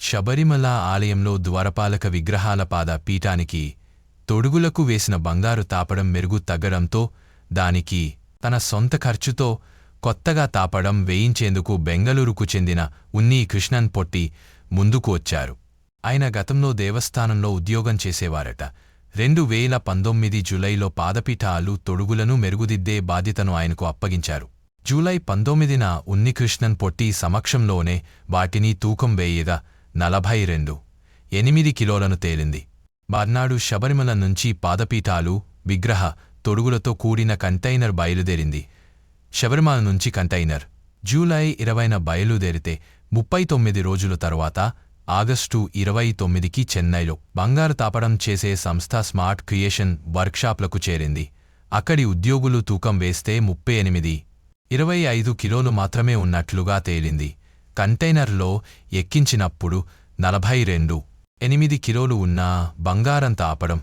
శబరిమల ఆలయంలో ద్వారపాలక విగ్రహాల పాద పీఠానికి తొడుగులకు వేసిన బంగారు తాపడం మెరుగు తగ్గడంతో దానికి తన సొంత ఖర్చుతో కొత్తగా తాపడం వేయించేందుకు బెంగళూరుకు చెందిన ఉన్ని కృష్ణన్ పొట్టి ముందుకు వచ్చారు. ఆయన గతంలో దేవస్థానంలో ఉద్యోగం చేసేవారట. 2019 జూలైలో పాదపీఠాలు తొడుగులను మెరుగుదిద్దే బాధ్యతను ఆయనకు అప్పగించారు. జూలై 19న ఉన్నికృష్ణన్ పొట్టి సమక్షంలోనే వాటిని తూకం వేయగా 42.8 కిలోలను తేలింది. మర్నాడు శబరిమల నుంచి పాదపీఠాలు, విగ్రహ తొడుగులతో కూడిన కంటైనర్ బయలుదేరింది. శబరిమల నుంచి కంటైనర్ జూలై 20న బయలుదేరితే 39 రోజుల తరువాత ఆగస్టు 29కి చెన్నైలో బంగారు తాపడం చేసే సంస్థ స్మార్ట్ క్రియేషన్ వర్క్షాప్లకు చేరింది. అక్కడి ఉద్యోగులు తూకం వేస్తే 38.25 కిలోలు మాత్రమే ఉన్నట్లుగా తేలింది. కంటైనర్లో ఎక్కించినప్పుడు 42.8 కిలోలు ఉన్న బంగారం తాపడం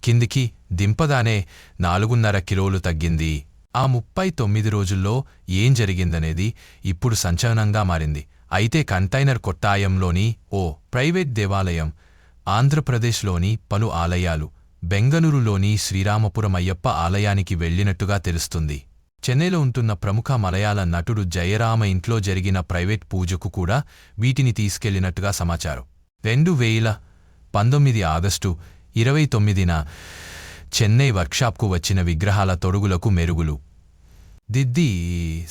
కిందికి దింపగానే 4.5 కిలోలు తగ్గింది. ఆ 39 రోజుల్లో ఏం జరిగిందనేది ఇప్పుడు సంచలనంగా మారింది. అయితే కంటైనర్ కొట్టాయంలోని ఓ ప్రైవేట్ దేవాలయం, ఆంధ్రప్రదేశ్లోని పలు ఆలయాలు, బెంగళూరులోని శ్రీరామపురం అయ్యప్ప ఆలయానికి వెళ్లినట్టుగా తెలుస్తుంది. చెన్నైలో ఉంటున్న ప్రముఖ మలయాళ నటుడు జయరామ ఇంట్లో జరిగిన ప్రైవేట్ పూజకు కూడా వీటిని తీసుకెళ్లినట్టుగా సమాచారం. 2019 ఆగస్టు 29న చెన్నై వర్క్షాప్కు వచ్చిన విగ్రహాల తొడుగులకు మెరుగులు దిద్ది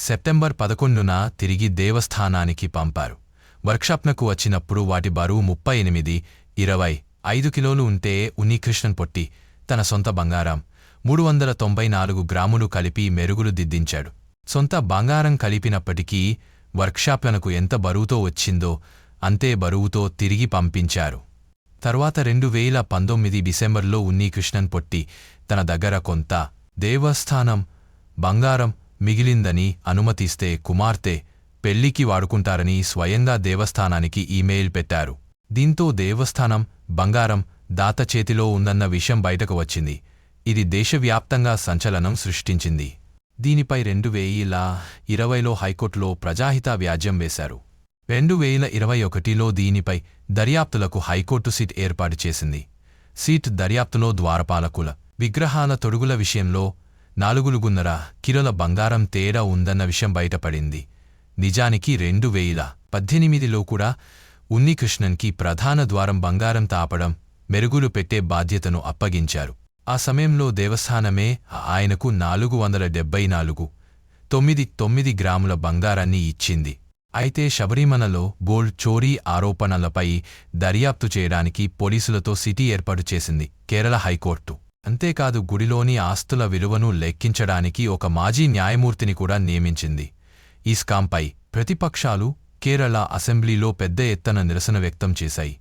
సెప్టెంబర్ 11న తిరిగి దేవస్థానానికి పంపారు. వర్క్షాప్నకు వచ్చినప్పుడు వాటి బరువు 38.25 కిలోలు ఉంటే ఉన్నికృష్ణన్ పొట్టి తన సొంత బంగారం 394 గ్రాములు కలిపి మెరుగులు దిద్దించాడు. సొంత బంగారం కలిపినప్పటికీ వర్క్షాప్నకు ఎంత బరువుతో వచ్చిందో అంతే బరువుతో తిరిగి పంపించారు. తర్వాత 2019 డిసెంబర్లో ఉన్నికృష్ణన్ పొట్టి తన దగ్గర కొంత దేవస్థానం బంగారం మిగిలిందని అనుమతిస్తే కుమార్తె పెళ్లికి వాడుకుంటారని స్వయంగా దేవస్థానానికి ఈమెయిల్ పెట్టారు. దీంతో దేవస్థానం బంగారం దాత చేతిలో ఉందన్న విషయం బయటకు వచ్చింది. ఇది దేశవ్యాప్తంగా సంచలనం సృష్టించింది. దీనిపై 2020లో హైకోర్టులో ప్రజాహిత వ్యాజ్యం వేశారు. 2021లో దీనిపై దర్యాప్తులకు హైకోర్టు సిట్ ఏర్పాటు చేసింది. సిట్ దర్యాప్తులో ద్వారపాలకుల విగ్రహాల తొడుగుల విషయంలో 4.5 కిలోల బంగారం తేడా ఉందన్న విషయం బయటపడింది. నిజానికి 2018లో కూడా ఉన్నికృష్ణన్కి ప్రధాన ద్వారం బంగారం తాపడం, మెరుగులు పెట్టే బాధ్యతను అప్పగించారు. ఆ సమయంలో దేవస్థానమే ఆయనకు 474.99 గ్రాముల బంగారాన్ని ఇచ్చింది. అయితే శబరిమలలో గోల్డ్ చోరీ ఆరోపణలపై దర్యాప్తు చేయడానికి పోలీసులతో సిటీ ఏర్పాటు చేసింది కేరళ హైకోర్టు. అంతేకాదు గుడిలోని ఆస్తుల విలువను లెక్కించడానికి ఒక మాజీ న్యాయమూర్తిని కూడా నియమించింది. ఈ స్కాంపై ప్రతిపక్షాలు కేరళ అసెంబ్లీలో పెద్ద ఎత్తున నిరసన వ్యక్తం చేశాయి.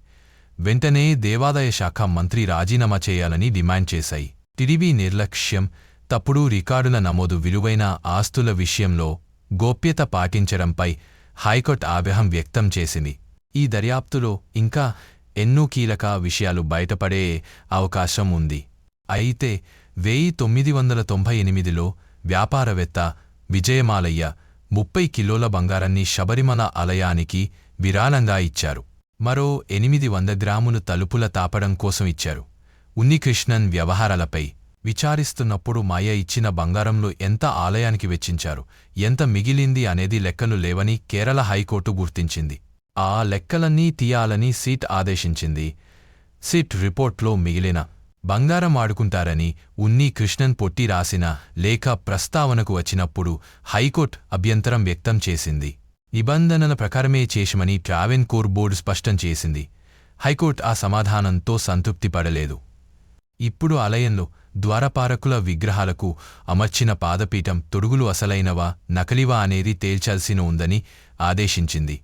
వెంటనే దేవాదాయ శాఖ మంత్రి రాజీనామా చేయాలని డిమాండ్ చేశాయి. టీడీపీ నిర్లక్ష్యం, తప్పుడు రికార్డుల నమోదు, విలువైన ఆస్తుల విషయంలో గోప్యత పాటించడంపై హైకోర్టు ఆగ్రహం వ్యక్తం చేసింది. ఈ దర్యాప్తులో ఇంకా ఎన్నో కీలక విషయాలు బయటపడే అవకాశం ఉంది. అయితే 1998లో వ్యాపారవేత్త విజయమాలయ్య 30 కిలోల బంగారాన్ని శబరిమల ఆలయానికి విరాళంగా ఇచ్చారు. మరో 800 గ్రాములు తలుపుల తాపడం కోసం ఇచ్చారు. ఉన్నికృష్ణన్ వ్యవహారాలపై విచారిస్తున్నప్పుడు మాయ ఇచ్చిన బంగారంలో ఎంత ఆలయానికి వెచ్చించారు, ఎంత మిగిలింది అనేది లెక్కలు లేవని కేరళ హైకోర్టు గుర్తించింది. ఆ లెక్కలన్నీ తీయాలని సిట్ ఆదేశించింది. సిట్ రిపోర్ట్లో మిగిలిన బంగారం ఆడుకుంటారని ఉన్నికృష్ణన్ పొట్టి రాసిన లేఖ ప్రస్తావనకు వచ్చినప్పుడు హైకోర్టు అభ్యంతరం వ్యక్తం చేసింది. నిబంధనల ప్రకారమే చేశామని ట్రావెన్కోర్ బోర్డు స్పష్టం చేసింది. హైకోర్టు ఆ సమాధానంతో సంతృప్తి పడలేదు. ఇప్పుడు ఆలయంలో ద్వారపాలకుల విగ్రహాలకు అమర్చిన పాదపీఠం తొడుగులు అసలైనవా, నకిలీవా అనేది తేల్చాల్సి ఉందని ఆదేశించింది.